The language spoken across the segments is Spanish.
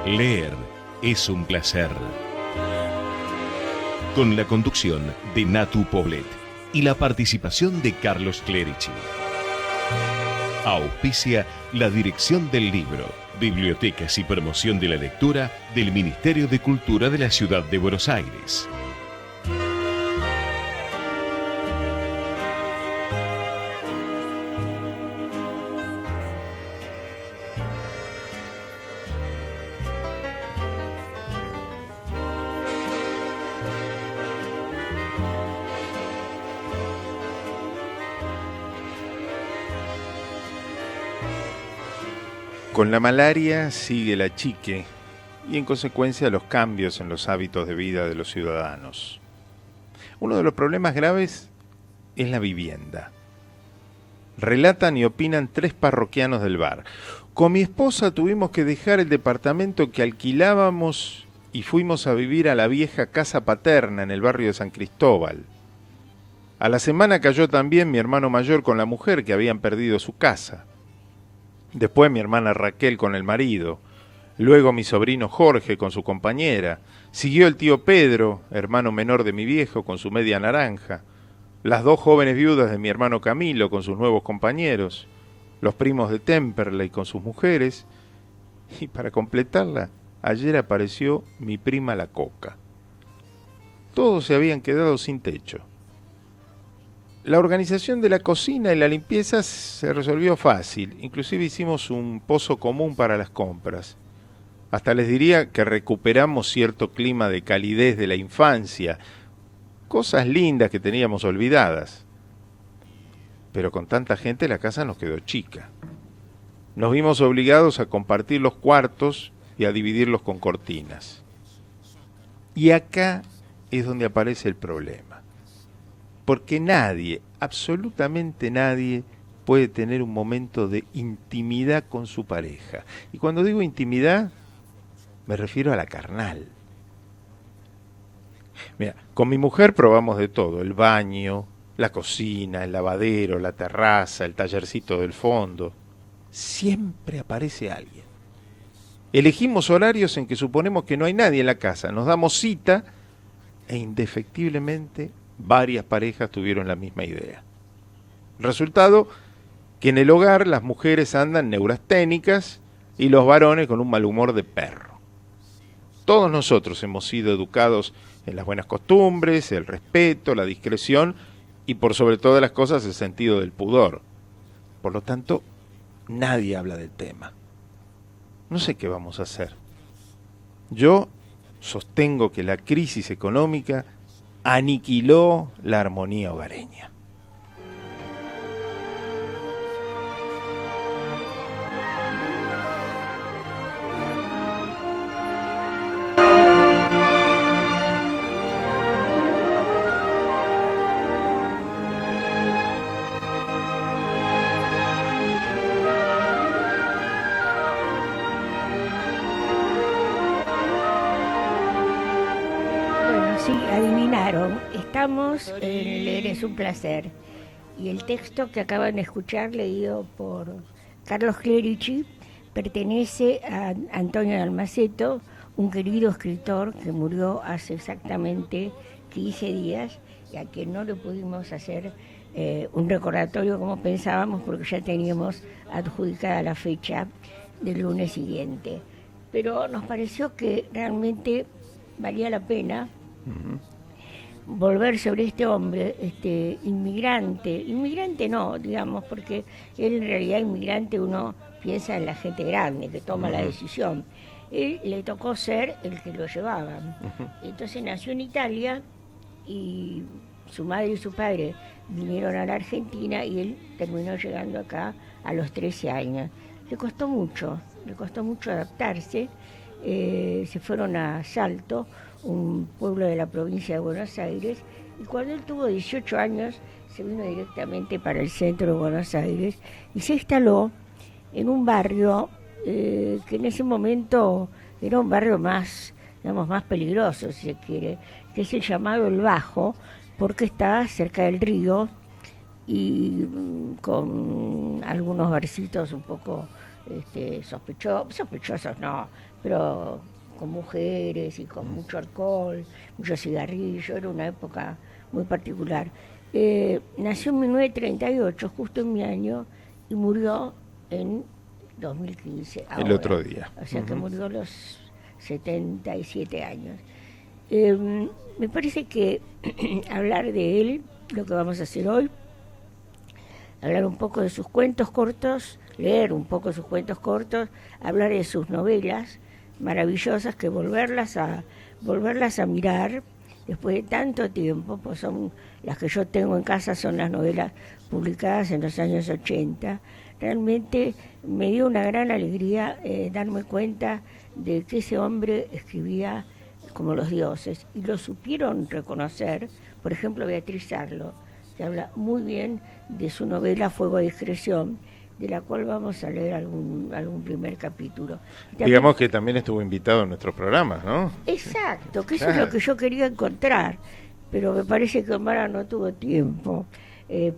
Leer es un placer. Con la conducción de Natu Poblet y la participación de Carlos Clerici. Auspicia la Dirección del Libro, Bibliotecas y Promoción de la Lectura del Ministerio de Cultura de la Ciudad de Buenos Aires. Con la malaria sigue la chique y en consecuencia los cambios en los hábitos de vida de los ciudadanos. Uno de los problemas graves es la vivienda. Relatan y opinan 3 parroquianos del bar. Con mi esposa tuvimos que dejar el departamento que alquilábamos y fuimos a vivir a la vieja casa paterna en el barrio de San Cristóbal. A la semana cayó también mi hermano mayor con la mujer que habían perdido su casa. Después mi hermana Raquel con el marido, luego mi sobrino Jorge con su compañera, siguió el tío Pedro, hermano menor de mi viejo, con su media naranja, las 2 jóvenes viudas de mi hermano Camilo con sus nuevos compañeros, los primos de Temperley con sus mujeres, y para completarla, ayer apareció mi prima la Coca. Todos se habían quedado sin techo. La organización de la cocina y la limpieza se resolvió fácil, inclusive hicimos un pozo común para las compras. Hasta les diría que recuperamos cierto clima de calidez de la infancia, cosas lindas que teníamos olvidadas. Pero con tanta gente la casa nos quedó chica. Nos vimos obligados a compartir los cuartos y a dividirlos con cortinas. Y acá es donde aparece el problema. Porque nadie, absolutamente nadie, puede tener un momento de intimidad con su pareja. Y cuando digo intimidad, me refiero a la carnal. Mira, con mi mujer probamos de todo, el baño, la cocina, el lavadero, la terraza, el tallercito del fondo. Siempre aparece alguien. Elegimos horarios en que suponemos que no hay nadie en la casa, nos damos cita e indefectiblemente varias parejas tuvieron la misma idea. Resultado, que en el hogar las mujeres andan neurasténicas y los varones con un mal humor de perro. Todos nosotros hemos sido educados en las buenas costumbres, el respeto, la discreción y por sobre todas las cosas el sentido del pudor. Por lo tanto, nadie habla del tema. No sé qué vamos a hacer. Yo sostengo que la crisis económica aniquiló la armonía hogareña. Estamos en Leer es un placer y el texto que acaban de escuchar, leído por Carlos Clerici, pertenece a Antonio Dalmaceto, un querido escritor que murió hace exactamente 15 días y a quien no le pudimos hacer un recordatorio como pensábamos porque ya teníamos adjudicada la fecha del lunes siguiente. Pero nos pareció que realmente valía la pena volver sobre este hombre, este inmigrante no, digamos, porque él en realidad inmigrante uno piensa en la gente grande que toma la decisión. Él le tocó ser el que lo llevaba. Entonces nació en Italia y su madre y su padre vinieron a la Argentina y él terminó llegando acá a los 13 años. Le costó mucho adaptarse. Se fueron a Salto, un pueblo de la provincia de Buenos Aires, y cuando él tuvo 18 años se vino directamente para el centro de Buenos Aires y se instaló en un barrio que en ese momento era un barrio más, digamos, más peligroso, si se quiere, que es el llamado El Bajo, porque está cerca del río y con algunos barcitos un poco sospechosos no, pero con mujeres y con mucho alcohol, mucho cigarrillo, era una época muy particular. Nació en 1938, justo en mi año, y murió en 2015. El otro día. O sea que murió a los 77 años. Me parece que hablar de él, lo que vamos a hacer hoy, hablar un poco de sus cuentos cortos, leer un poco sus cuentos cortos, hablar de sus novelas maravillosas, que volverlas a mirar después de tanto tiempo, pues son las que yo tengo en casa, son las novelas publicadas en los años 80. Realmente me dio una gran alegría darme cuenta de que ese hombre escribía como los dioses, y lo supieron reconocer, por ejemplo, Beatriz Arlo, que habla muy bien de su novela Fuego a discreción, de la cual vamos a leer algún primer capítulo. También, digamos que también estuvo invitado en nuestros programas, ¿no? Exacto, que eso es lo que yo quería encontrar, pero me parece que Omar no tuvo tiempo,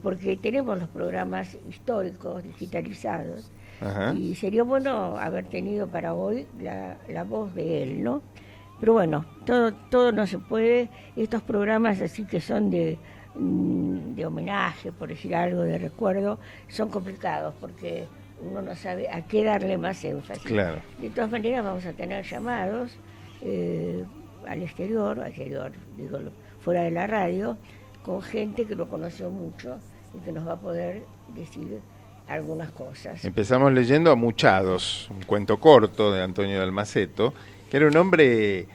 porque tenemos los programas históricos digitalizados. Ajá. Y sería bueno haber tenido para hoy la voz de él, ¿no? Pero bueno, todo no se puede. Estos programas así que son de homenaje, por decir algo, de recuerdo, son complicados porque uno no sabe a qué darle más énfasis. Claro. De todas maneras vamos a tener llamados al exterior, digo, fuera de la radio, con gente que lo conoció mucho y que nos va a poder decir algunas cosas. Empezamos leyendo Amuchados, un cuento corto de Antonio de Almaceto, que era un hombre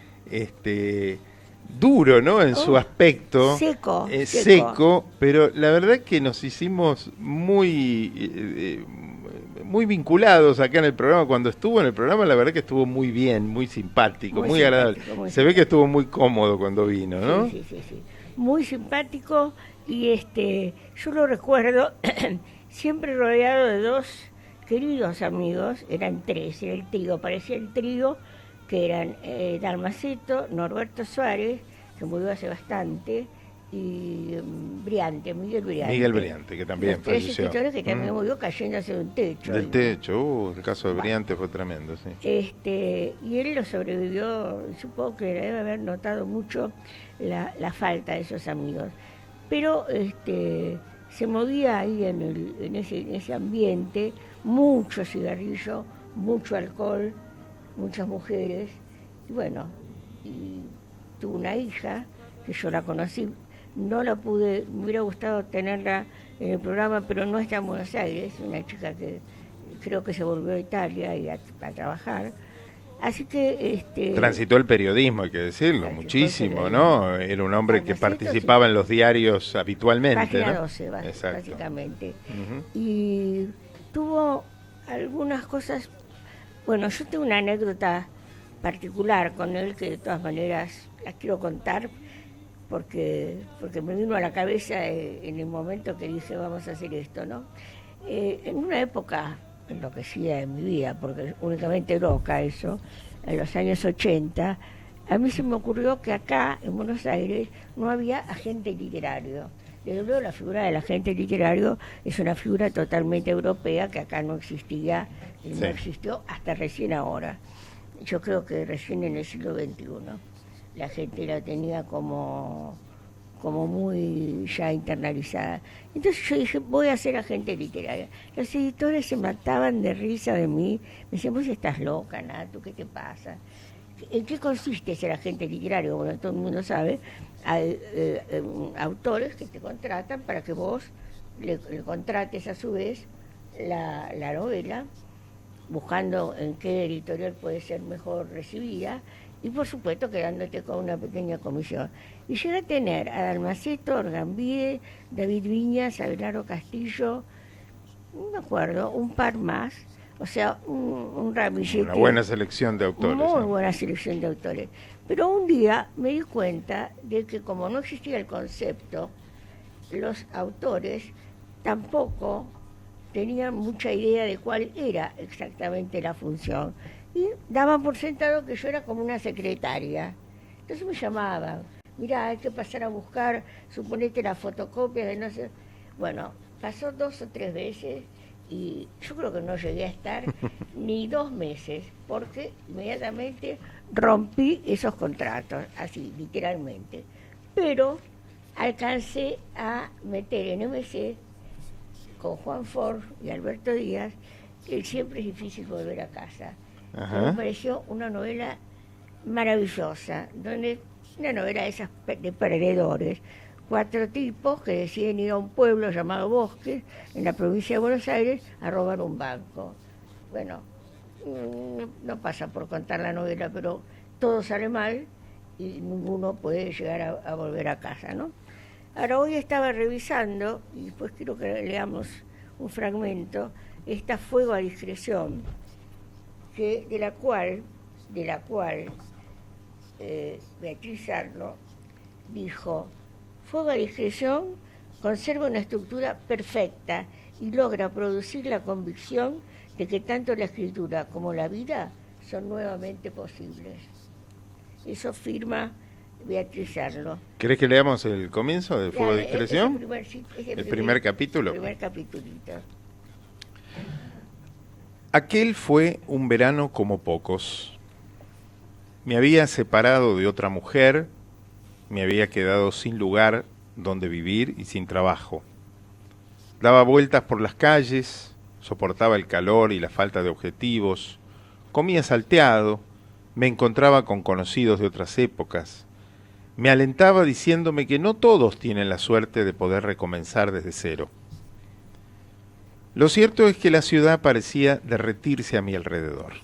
duro, ¿no? En su aspecto. Seco, pero la verdad que nos hicimos muy vinculados acá en el programa. Cuando estuvo en el programa, la verdad que estuvo muy bien, muy simpático, muy agradable. Se ve que estuvo muy cómodo cuando vino, ¿no? Sí. Muy simpático, y yo lo recuerdo siempre rodeado de dos queridos amigos, eran tres, era el trío, parecía el trío, que eran Dalmaceto, Norberto Suárez, que murió hace bastante, y Miguel Briante, que también los tres falleció. escritores que también murió cayéndose de un techo. Del techo, el caso de Briante fue tremendo, sí. Y él lo sobrevivió, supongo que debe haber notado mucho la falta de esos amigos. Pero se movía ahí en ese ambiente, mucho cigarrillo, mucho alcohol, muchas mujeres, y bueno, y tuvo una hija que yo la conocí, no la pude, me hubiera gustado tenerla en el programa, pero no está en Buenos Aires, una chica que creo que se volvió a Italia y a trabajar, así que transitó el periodismo, hay que decirlo, muchísimo, ¿no? Era un hombre que participaba en los diarios habitualmente, Página ¿no? 12, básicamente. Uh-huh. Y tuvo algunas cosas. Bueno, yo tengo una anécdota particular con él que de todas maneras la quiero contar porque me vino a la cabeza en el momento que dije vamos a hacer esto, ¿no? En una época enloquecida de mi vida, porque únicamente loca eso, en los años 80, a mí se me ocurrió que acá en Buenos Aires no había agente literario. Desde luego la figura del agente literario es una figura totalmente europea que acá no existía, y no existió hasta recién ahora. Yo creo que recién en el siglo XXI la gente la tenía como muy ya internalizada. Entonces yo dije, voy a ser agente literaria. Los editores se mataban de risa de mí, me decían, vos estás loca, Natu, ¿qué te pasa? ¿En qué consiste ser agente literario? Bueno, todo el mundo sabe, hay autores que te contratan para que vos le contrates a su vez la novela, buscando en qué editorial puede ser mejor recibida, y por supuesto quedándote con una pequeña comisión. Y llegué a tener a Dalmaceto, Orgambide, David Viñas, Abelardo Castillo, no me acuerdo, un par más, o sea, un ramillete. Una buena selección de autores. Muy buena selección de autores. Pero un día me di cuenta de que como no existía el concepto, los autores tampoco tenían mucha idea de cuál era exactamente la función. Y daban por sentado que yo era como una secretaria. Entonces me llamaban, mirá, hay que pasar a buscar, suponete la fotocopia de no sé. Bueno, pasó 2 o 3 veces y yo creo que no llegué a estar ni 2 meses, porque inmediatamente rompí esos contratos, así, literalmente. Pero alcancé a meter en MC con Juan Ford y Alberto Díaz, que siempre es difícil volver a casa. Me pareció una novela maravillosa, donde una novela de esas de perdedores, 4 tipos que deciden ir a un pueblo llamado Bosques, en la provincia de Buenos Aires, a robar un banco. Bueno, no pasa por contar la novela, pero todo sale mal y ninguno puede llegar a volver a casa, ¿no? Ahora, hoy estaba revisando, y después quiero que leamos un fragmento, esta Fuego a discreción, de la cual Beatriz Arlo dijo: Fuego a discreción conserva una estructura perfecta y logra producir la convicción de que tanto la escritura como la vida son nuevamente posibles. Eso firma Beatriz Arlo. ¿Querés que leamos el comienzo de Fuego de discreción? El primer capítulo. El primer capitulito. Aquel fue un verano como pocos. Me había separado de otra mujer, me había quedado sin lugar donde vivir y sin trabajo. Daba vueltas por las calles, soportaba el calor y la falta de objetivos, comía salteado, me encontraba con conocidos de otras épocas. Me alentaba diciéndome que no todos tienen la suerte de poder recomenzar desde cero. Lo cierto es que la ciudad parecía derretirse a mi alrededor.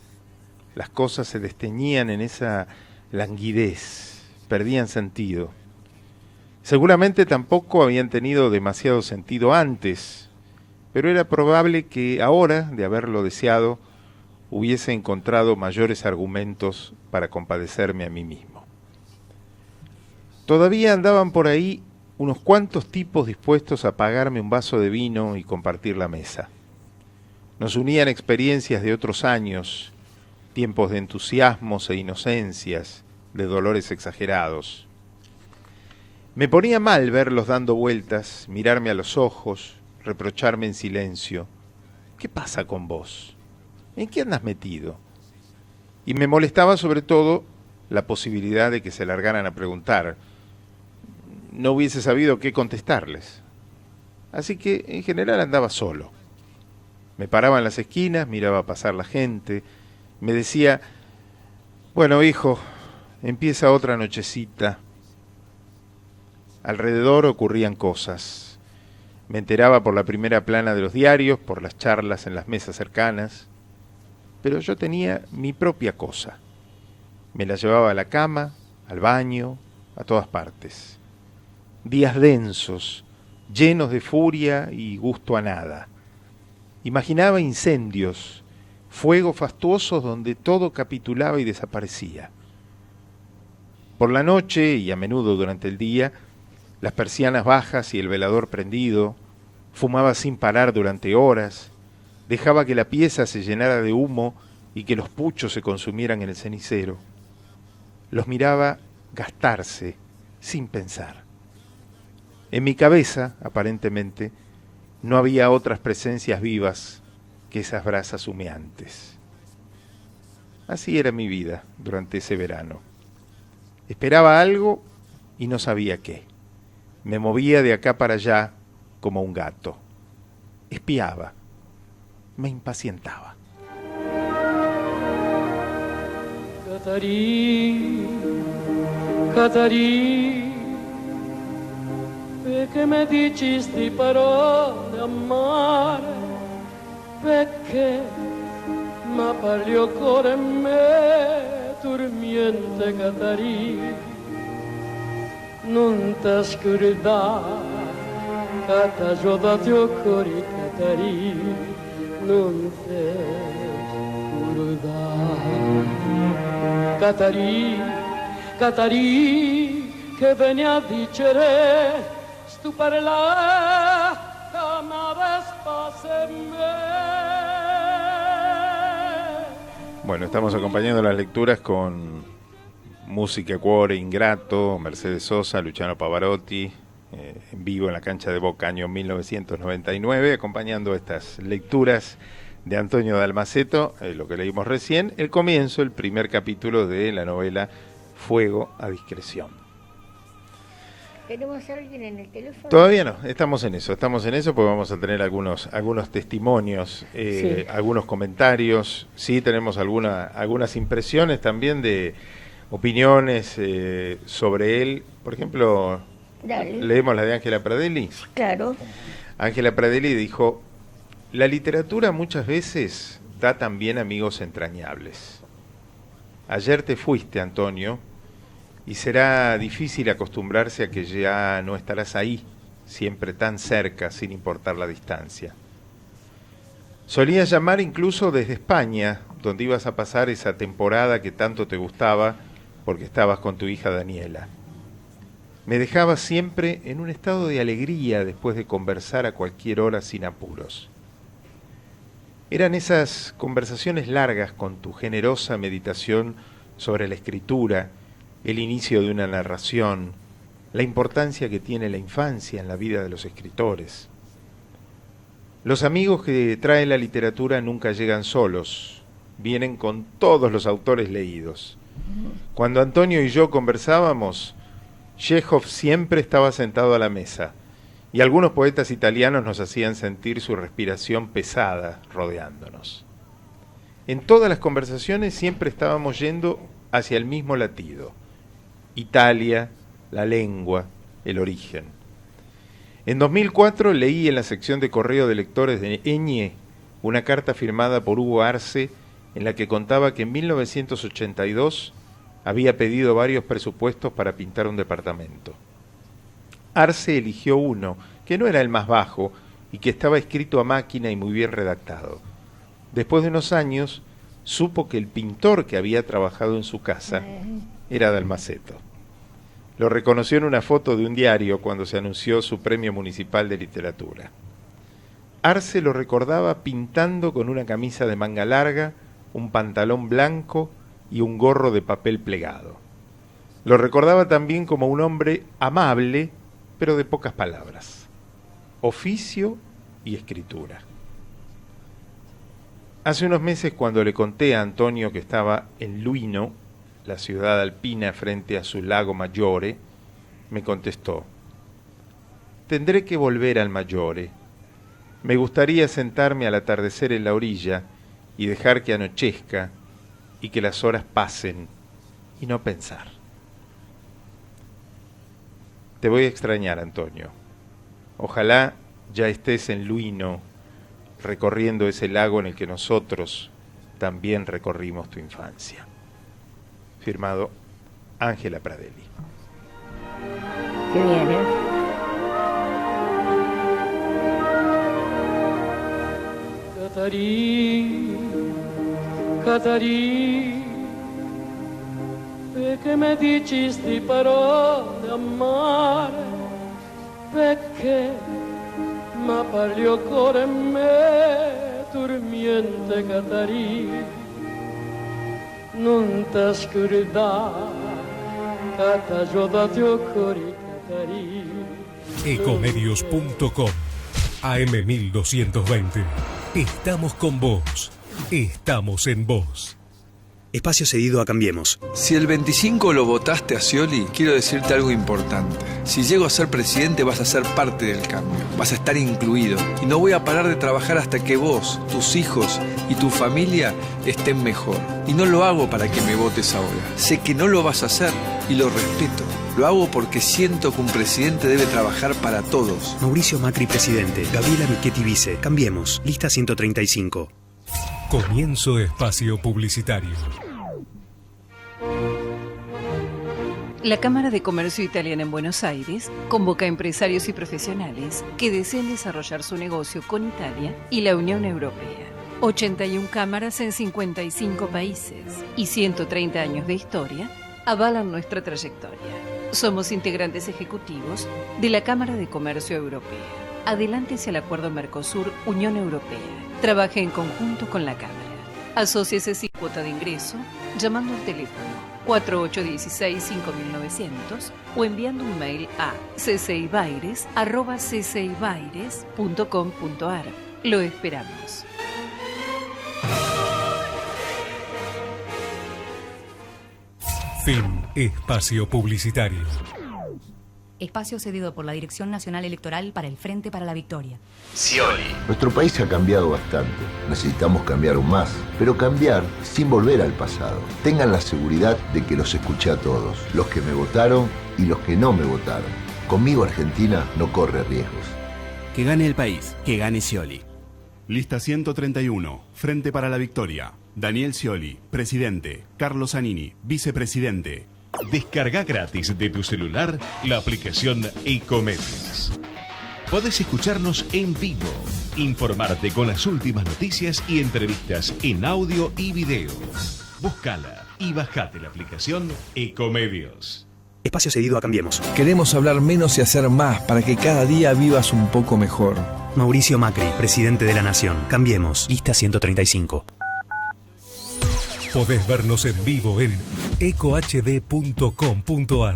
Las cosas se desteñían en esa languidez, perdían sentido. Seguramente tampoco habían tenido demasiado sentido antes, pero era probable que ahora, de haberlo deseado, hubiese encontrado mayores argumentos para compadecerme a mí mismo. Todavía andaban por ahí unos cuantos tipos dispuestos a pagarme un vaso de vino y compartir la mesa. Nos unían experiencias de otros años, tiempos de entusiasmos e inocencias, de dolores exagerados. Me ponía mal verlos dando vueltas, mirarme a los ojos, reprocharme en silencio. ¿Qué pasa con vos? ¿En qué andas metido? Y me molestaba sobre todo la posibilidad de que se largaran a preguntar. No hubiese sabido qué contestarles. Así que en general andaba solo. Me paraba en las esquinas, miraba pasar la gente, me decía: bueno, hijo, empieza otra nochecita. Alrededor ocurrían cosas. Me enteraba por la primera plana de los diarios, por las charlas en las mesas cercanas, pero yo tenía mi propia cosa. Me la llevaba a la cama, al baño, a todas partes. Días densos, llenos de furia y gusto a nada. Imaginaba incendios, fuegos fastuosos donde todo capitulaba y desaparecía. Por la noche, y a menudo durante el día, las persianas bajas y el velador prendido, fumaba sin parar durante horas, dejaba que la pieza se llenara de humo y que los puchos se consumieran en el cenicero. Los miraba gastarse sin pensar. En mi cabeza, aparentemente, no había otras presencias vivas que esas brasas humeantes. Así era mi vida durante ese verano. Esperaba algo y no sabía qué. Me movía de acá para allá como un gato. Espiaba. Me impacientaba. Catarì, perché mi dici sti parole amare, perché mi parli il cuore me dormiente Catarì, non ti scordare che ti ho dato il cuore Catarì, non ti scordare. Catarì, che veni a dicere, stu parlare, che m'avessi me. Bueno, estamos acompañando las lecturas con música, cuore, Ingrato, Mercedes Sosa, Luciano Pavarotti, en vivo en la cancha de Boca, año 1999, acompañando estas lecturas de Antonio Dalmaceto, lo que leímos recién, el comienzo, el primer capítulo de la novela Fuego a discreción. ¿Tenemos a alguien en el teléfono? Todavía no, estamos en eso porque vamos a tener algunos testimonios, Sí. algunos comentarios, sí tenemos algunas impresiones también de opiniones sobre él. Por ejemplo, Dale. leemos la de Ángela Pradelli. Claro. Ángela Pradelli dijo: la literatura muchas veces da también amigos entrañables. Ayer te fuiste, Antonio, y será difícil acostumbrarse a que ya no estarás ahí, siempre tan cerca, sin importar la distancia. Solías llamar incluso desde España, donde ibas a pasar esa temporada que tanto te gustaba, porque estabas con tu hija Daniela. Me dejabas siempre en un estado de alegría después de conversar a cualquier hora sin apuros. Eran esas conversaciones largas con tu generosa meditación sobre la escritura, el inicio de una narración, la importancia que tiene la infancia en la vida de los escritores. Los amigos que trae la literatura nunca llegan solos, vienen con todos los autores leídos. Cuando Antonio y yo conversábamos, Chekhov siempre estaba sentado a la mesa, y algunos poetas italianos nos hacían sentir su respiración pesada rodeándonos. En todas las conversaciones siempre estábamos yendo hacia el mismo latido: Italia, la lengua, el origen. En 2004 leí en la sección de correo de lectores de Eñe una carta firmada por Hugo Arce en la que contaba que en 1982 había pedido varios presupuestos para pintar un departamento. Arce eligió uno, que no era el más bajo y que estaba escrito a máquina y muy bien redactado. Después de unos años, supo que el pintor que había trabajado en su casa era Dalmaceto. Lo reconoció en una foto de un diario cuando se anunció su premio municipal de literatura. Arce lo recordaba pintando con una camisa de manga larga, un pantalón blanco y un gorro de papel plegado. Lo recordaba también como un hombre amable, pero de pocas palabras. Oficio y escritura. Hace unos meses, cuando le conté a Antonio que estaba en Luino, la ciudad alpina frente a su lago Maggiore, me contestó: tendré que volver al Maggiore. Me gustaría sentarme al atardecer en la orilla y dejar que anochezca y que las horas pasen y no pensar. Te voy a extrañar, Antonio. Ojalá ya estés en Luino, recorriendo ese lago en el que nosotros también recorrimos tu infancia. Firmado Ángela Pradelli. Qué bien, ¿eh? Catarì, perché mi dici sti parole amare, perché ma parli o cuore me dormiente Catarì, non t'ascordare, che t'aiutati o cuore Catarì. Ecomedios.com AM 1220. Estamos con vos. Estamos en vos. Espacio cedido a Cambiemos. Si el 25 lo votaste a Scioli, quiero decirte algo importante. Si llego a ser presidente, vas a ser parte del cambio. Vas a estar incluido. Y no voy a parar de trabajar hasta que vos, tus hijos y tu familia estén mejor. Y no lo hago para que me votes ahora. Sé que no lo vas a hacer y lo respeto. Lo hago porque siento que un presidente debe trabajar para todos. Mauricio Macri, presidente. Gabriela Michetti, vice. Cambiemos. Lista 135. Comienzo espacio publicitario. La Cámara de Comercio Italiana en Buenos Aires convoca a empresarios y profesionales que deseen desarrollar su negocio con Italia y la Unión Europea. 81 cámaras en 55 países y 130 años de historia avalan nuestra trayectoria. Somos integrantes ejecutivos de la Cámara de Comercio Europea. Adelántese al Acuerdo Mercosur-Unión Europea. Trabaje en conjunto con la Cámara. Asóciese sin cuota de ingreso llamando al teléfono 4816-5900 o enviando un mail a cceibaires@cceibaires.com.ar. Lo esperamos. Fin espacio publicitario. Espacio cedido por la Dirección Nacional Electoral para el Frente para la Victoria. Scioli. Nuestro país ha cambiado bastante. Necesitamos cambiar aún más, pero cambiar sin volver al pasado. Tengan la seguridad de que los escuché a todos, los que me votaron y los que no me votaron. Conmigo Argentina no corre riesgos. Que gane el país, que gane Scioli. Lista 131, Frente para la Victoria. Daniel Scioli, presidente. Carlos Zanini, vicepresidente. Descarga gratis de tu celular la aplicación Ecomedios. Podés escucharnos en vivo, informarte con las últimas noticias y entrevistas en audio y video. Búscala y bajate la aplicación Ecomedios. Espacio cedido a Cambiemos. Queremos hablar menos y hacer más para que cada día vivas un poco mejor. Mauricio Macri, presidente de la Nación. Cambiemos. Lista 135. Podés vernos en vivo en ecohd.com.ar.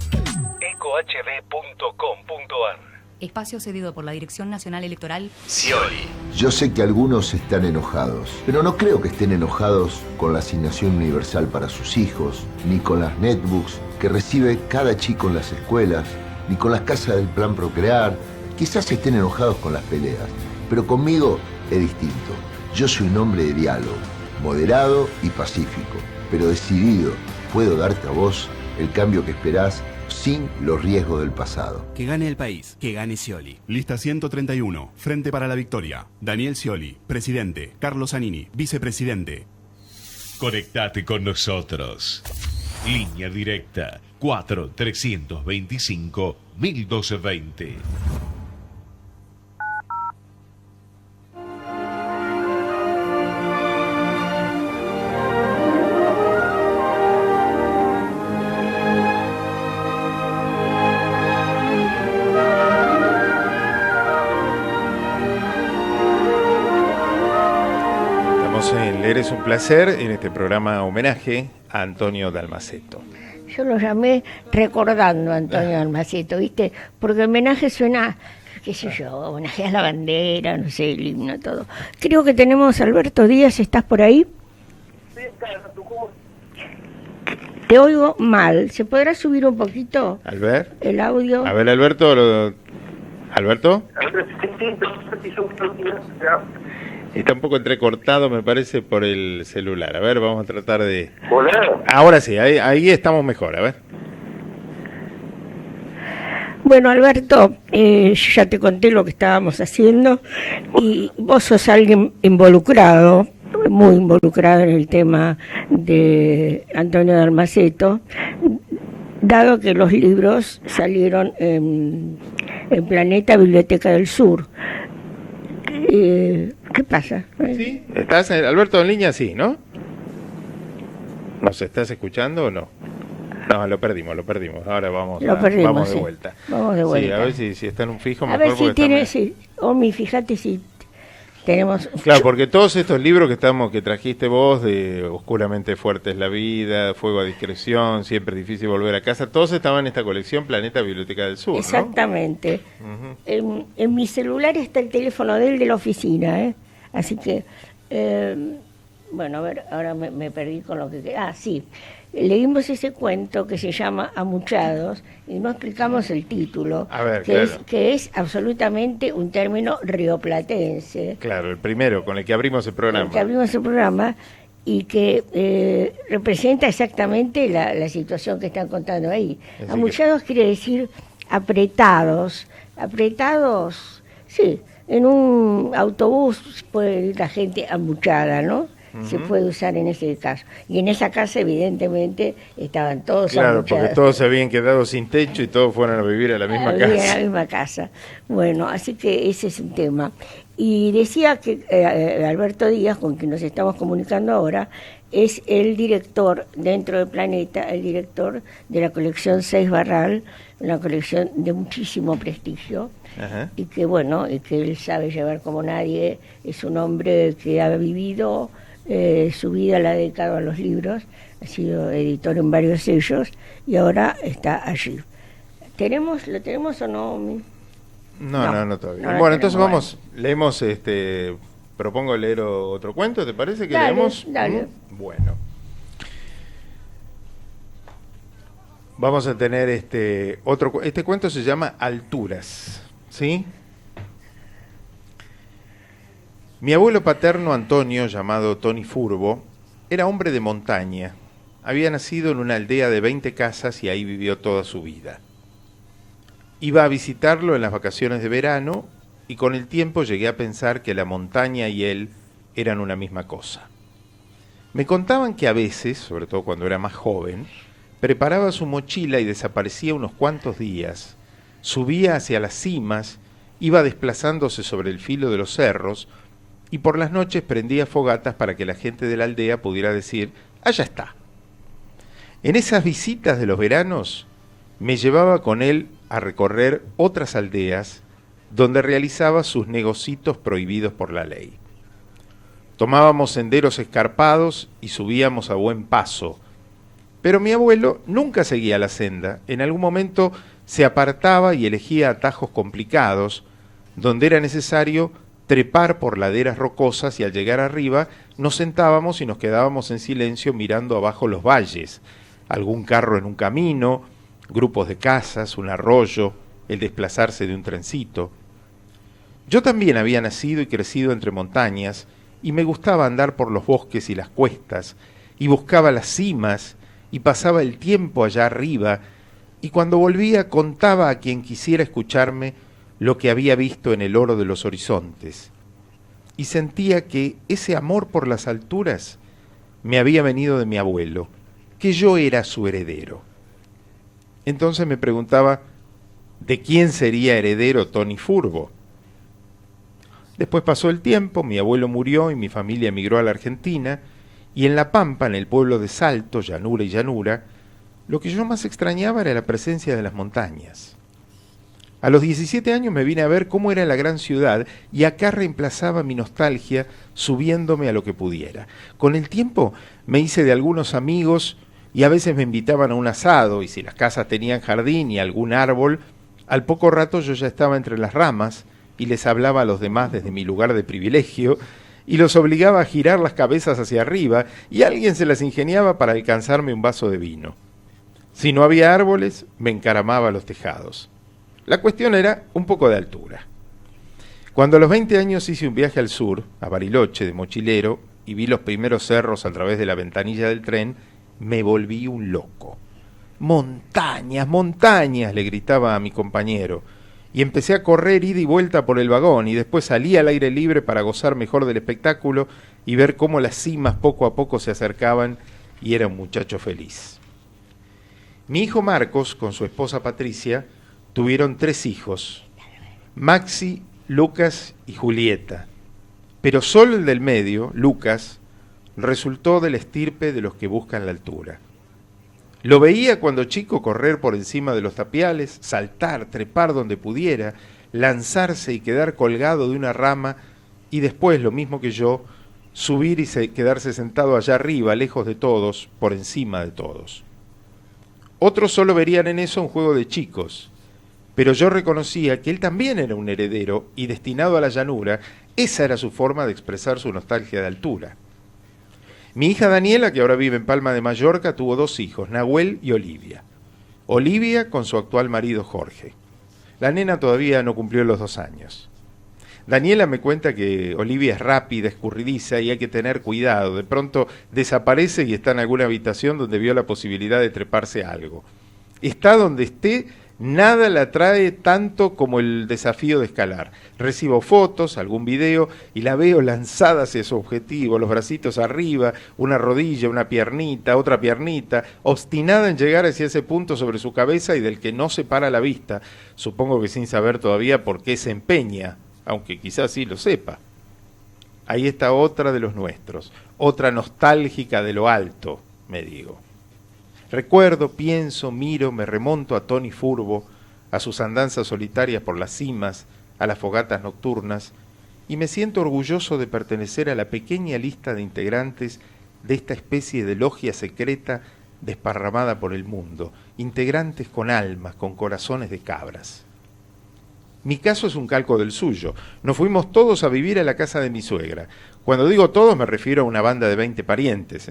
ecohd.com.ar. Espacio cedido por la Dirección Nacional Electoral. Scioli. Yo sé que algunos están enojados, pero no creo que estén enojados con la asignación universal para sus hijos, ni con las netbooks que recibe cada chico en las escuelas, ni con las casas del Plan Procrear. Quizás estén enojados con las peleas, pero conmigo es distinto. Yo soy un hombre de diálogo, moderado y pacífico, pero decidido. Puedo darte a vos el cambio que esperás sin los riesgos del pasado. Que gane el país, que gane Scioli. Lista 131, Frente para la Victoria. Daniel Scioli, presidente. Carlos Zanini, vicepresidente. Conectate con nosotros. Línea directa 4-325-1220. Es un placer en este programa homenaje a Antonio Dalmaceto. Yo lo llamé recordando a Antonio Dalmaceto, ¿viste? Porque homenaje suena, qué sé yo, homenaje a la bandera, no sé, el himno, todo. Creo que tenemos a Alberto Díaz, ¿estás por ahí? Te oigo mal, ¿se podrá subir un poquito el audio? A ver, Alberto, ¿Alberto? Está un poco entrecortado, me parece, por el celular. A ver, vamos a tratar de... Hola. Ahora sí, ahí estamos mejor, a ver. Bueno, Alberto, yo ya te conté lo que estábamos haciendo y vos sos alguien involucrado, muy involucrado en el tema de Antonio Dalmaceto, dado que los libros salieron en Planeta Biblioteca del Sur. ¿Qué pasa? ¿Sí? ¿Estás, Alberto, en línea? Sí, ¿no? ¿Nos estás escuchando o no? No, lo perdimos. Ahora vamos de vuelta. Vamos de vuelta. Sí, a ver si está en un fijo. A ver si tiene... Omi, fíjate si tenemos... Claro, porque todos estos libros que trajiste vos, de Oscuramente Fuerte es la Vida, Fuego a Discreción, Siempre es difícil volver a casa, todos estaban en esta colección Planeta Biblioteca del Sur, exactamente. ¿no? En mi celular está el teléfono de él de la oficina, ¿eh? Así que, bueno, a ver, ahora me perdí con lo que... sí. Leímos ese cuento que se llama Amuchados y no explicamos el título, a ver, que es absolutamente un término rioplatense. Claro, el primero con el que abrimos el programa. Y que representa exactamente la situación que están contando ahí. Amuchados quiere decir apretados, sí, en un autobús puede ir la gente amuchada, ¿no? Se puede usar en ese caso. Y en esa casa, evidentemente, estaban todos amuchados. Claro, porque todos se habían quedado sin techo y todos fueron a vivir a la misma casa. Bueno, así que ese es un tema. Y decía que Alberto Díaz, con quien nos estamos comunicando ahora, es el director dentro de Planeta, el director de la colección 6 Barral, una colección de muchísimo prestigio. Ajá. Y que bueno, y que él sabe llevar como nadie, es un hombre que ha vivido su vida la ha dedicado a los libros, ha sido editor en varios sellos y ahora está allí. ¿Lo tenemos o no? No, todavía. No, Bueno, entonces tenemos, leemos, propongo leer otro cuento, ¿te parece que dale, leemos? Dale. Bueno. Vamos a tener este cuento se llama Alturas, ¿sí? Mi abuelo paterno Antonio, llamado Tony Furbo, era hombre de montaña. Había nacido en una aldea de 20 casas y ahí vivió toda su vida. Iba a visitarlo en las vacaciones de verano y con el tiempo llegué a pensar que la montaña y él eran una misma cosa. Me contaban que a veces, sobre todo cuando era más joven, preparaba su mochila y desaparecía unos cuantos días, subía hacia las cimas, iba desplazándose sobre el filo de los cerros y por las noches prendía fogatas para que la gente de la aldea pudiera decir, allá está. En esas visitas de los veranos me llevaba con él a recorrer otras aldeas donde realizaba sus negocitos prohibidos por la ley. Tomábamos senderos escarpados y subíamos a buen paso, pero mi abuelo nunca seguía la senda. En algún momento se apartaba y elegía atajos complicados, donde era necesario trepar por laderas rocosas y al llegar arriba nos sentábamos y nos quedábamos en silencio mirando abajo los valles, algún carro en un camino, grupos de casas, un arroyo, el desplazarse de un trencito. Yo también había nacido y crecido entre montañas y me gustaba andar por los bosques y las cuestas y buscaba las cimas y pasaba el tiempo allá arriba y cuando volvía contaba a quien quisiera escucharme lo que había visto en el oro de los horizontes y sentía que ese amor por las alturas me había venido de mi abuelo, que yo era su heredero. Entonces me preguntaba, ¿de quién sería heredero Tony Furbo? Después pasó el tiempo, mi abuelo murió y mi familia emigró a la Argentina, y en La Pampa, en el pueblo de Salto, llanura y llanura, lo que yo más extrañaba era la presencia de las montañas. A los 17 años me vine a ver cómo era la gran ciudad y acá reemplazaba mi nostalgia subiéndome a lo que pudiera. Con el tiempo me hice de algunos amigos y a veces me invitaban a un asado y si las casas tenían jardín y algún árbol, al poco rato yo ya estaba entre las ramas y les hablaba a los demás desde mi lugar de privilegio y los obligaba a girar las cabezas hacia arriba y alguien se las ingeniaba para alcanzarme un vaso de vino. Si no había árboles, me encaramaba a los tejados. La cuestión era un poco de altura. Cuando a los 20 años hice un viaje al sur, a Bariloche, de mochilero, y vi los primeros cerros a través de la ventanilla del tren, me volví un loco. ¡Montañas, montañas!, le gritaba a mi compañero, y empecé a correr ida y vuelta por el vagón, y después salí al aire libre para gozar mejor del espectáculo y ver cómo las cimas poco a poco se acercaban, y era un muchacho feliz. Mi hijo Marcos, con su esposa Patricia, tuvieron 3 hijos, Maxi, Lucas y Julieta, pero solo el del medio, Lucas, resultó de la estirpe de los que buscan la altura. Lo veía cuando chico correr por encima de los tapiales, saltar, trepar donde pudiera, lanzarse y quedar colgado de una rama y después, lo mismo que yo, subir y quedarse sentado allá arriba, lejos de todos, por encima de todos. Otros solo verían en eso un juego de chicos, pero yo reconocía que él también era un heredero y destinado a la llanura. Esa era su forma de expresar su nostalgia de altura. Mi hija Daniela, que ahora vive en Palma de Mallorca, tuvo 2 hijos, Nahuel y Olivia. Olivia con su actual marido Jorge. La nena todavía no cumplió los 2 años. Daniela me cuenta que Olivia es rápida, escurridiza y hay que tener cuidado. De pronto desaparece y está en alguna habitación donde vio la posibilidad de treparse a algo. Está donde esté, nada la atrae tanto como el desafío de escalar. Recibo fotos, algún video y la veo lanzada hacia su objetivo, los bracitos arriba, una rodilla, una piernita, otra piernita, obstinada en llegar hacia ese punto sobre su cabeza y del que no se para la vista, supongo que sin saber todavía por qué se empeña, aunque quizás sí lo sepa. Ahí está otra de los nuestros, otra nostálgica de lo alto, me digo. Recuerdo, pienso, miro, me remonto a Tony Furbo, a sus andanzas solitarias por las cimas, a las fogatas nocturnas, y me siento orgulloso de pertenecer a la pequeña lista de integrantes de esta especie de logia secreta desparramada por el mundo, integrantes con almas, con corazones de cabras. Mi caso es un calco del suyo. Nos fuimos todos a vivir a la casa de mi suegra. Cuando digo todos me refiero a una banda de 20 parientes.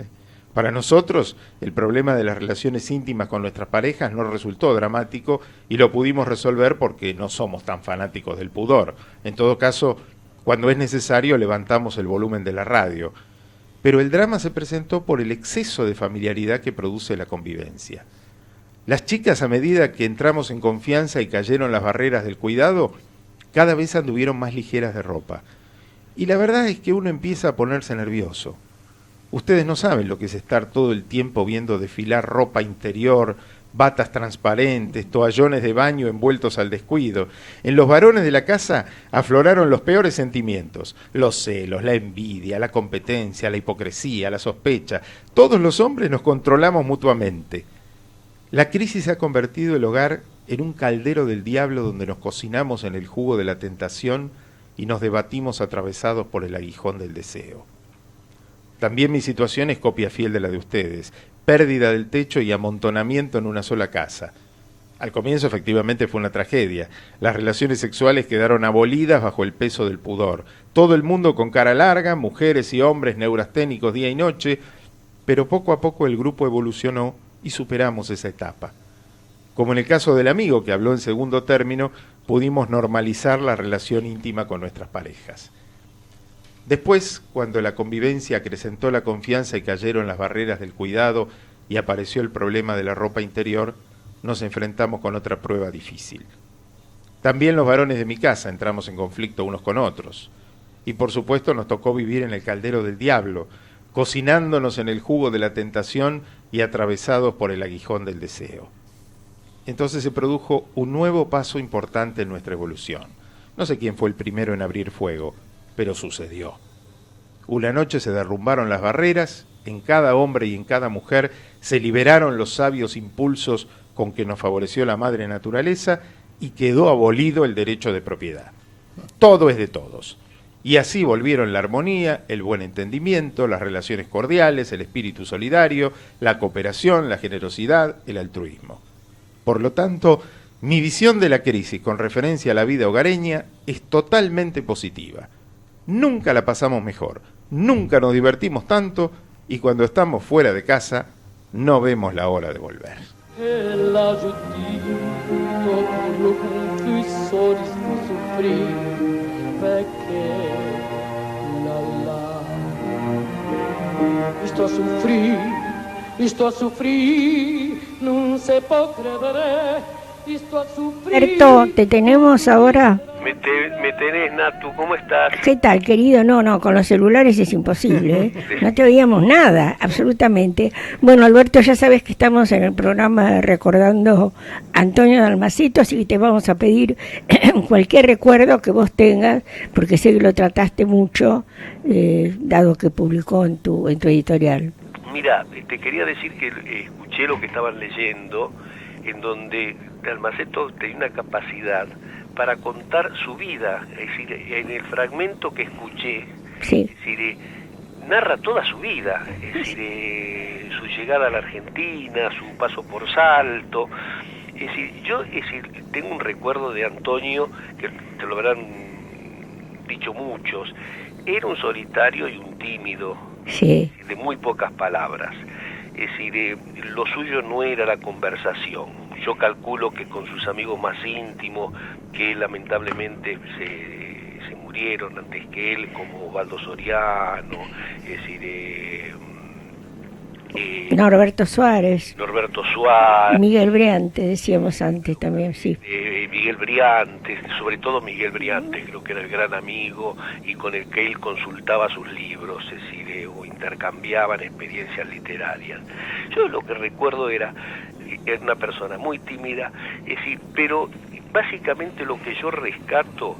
Para nosotros, el problema de las relaciones íntimas con nuestras parejas no resultó dramático y lo pudimos resolver porque no somos tan fanáticos del pudor. En todo caso, cuando es necesario levantamos el volumen de la radio. Pero el drama se presentó por el exceso de familiaridad que produce la convivencia. Las chicas, a medida que entramos en confianza y cayeron las barreras del cuidado, cada vez anduvieron más ligeras de ropa. Y la verdad es que uno empieza a ponerse nervioso. Ustedes no saben lo que es estar todo el tiempo viendo desfilar ropa interior, batas transparentes, toallones de baño envueltos al descuido. En los varones de la casa afloraron los peores sentimientos: los celos, la envidia, la competencia, la hipocresía, la sospecha. Todos los hombres nos controlamos mutuamente. La crisis ha convertido el hogar en un caldero del diablo donde nos cocinamos en el jugo de la tentación y nos debatimos atravesados por el aguijón del deseo. También mi situación es copia fiel de la de ustedes: pérdida del techo y amontonamiento en una sola casa. Al comienzo efectivamente fue una tragedia. Las relaciones sexuales quedaron abolidas bajo el peso del pudor. Todo el mundo con cara larga, mujeres y hombres neurasténicos día y noche, pero poco a poco el grupo evolucionó y superamos esa etapa. Como en el caso del amigo que habló en segundo término, pudimos normalizar la relación íntima con nuestras parejas. Después, cuando la convivencia acrecentó la confianza y cayeron las barreras del cuidado y apareció el problema de la ropa interior, nos enfrentamos con otra prueba difícil. También los varones de mi casa entramos en conflicto unos con otros. Y por supuesto nos tocó vivir en el caldero del diablo, cocinándonos en el jugo de la tentación y atravesados por el aguijón del deseo. Entonces se produjo un nuevo paso importante en nuestra evolución. No sé quién fue el primero en abrir fuego, pero sucedió. Una noche se derrumbaron las barreras, en cada hombre y en cada mujer se liberaron los sabios impulsos con que nos favoreció la madre naturaleza y quedó abolido el derecho de propiedad. Todo es de todos. Y así volvieron la armonía, el buen entendimiento, las relaciones cordiales, el espíritu solidario, la cooperación, la generosidad, el altruismo. Por lo tanto, mi visión de la crisis con referencia a la vida hogareña es totalmente positiva. Nunca la pasamos mejor, nunca nos divertimos tanto y cuando estamos fuera de casa no vemos la hora de volver. Isto a sufrir, non se può credere. Alberto, te tenemos ahora. Me tenés, Natu, ¿cómo estás? ¿Qué tal, querido? No, con los celulares es imposible, ¿eh? No te oíamos nada, absolutamente. Bueno, Alberto, ya sabes que estamos en el programa recordando a Antonio Dalmacito, así que te vamos a pedir cualquier recuerdo que vos tengas, porque sé que lo trataste mucho, dado que publicó en tu editorial. Mira, te quería decir que escuché lo que estaban leyendo, en donde Dalmacito tenía una capacidad para contar su vida. Es decir, en el fragmento que escuché, sí, es decir, narra toda su vida, es decir, su llegada a la Argentina, su paso por Salto. Es decir, yo tengo un recuerdo de Antonio, que te lo habrán dicho muchos. Era un solitario y un tímido, sí, de muy pocas palabras. Es decir, lo suyo no era la conversación. Yo calculo que con sus amigos más íntimos, que lamentablemente se murieron antes que él, como Baldo Soriano, es decir, Norberto Suárez, Miguel Briante, decíamos antes también, sí. Miguel Briante, sobre todo Miguel Briante, creo que era el gran amigo y con el que él consultaba sus libros, es decir, o intercambiaban experiencias literarias. Yo lo que recuerdo era una persona muy tímida, es decir, pero básicamente lo que yo rescato,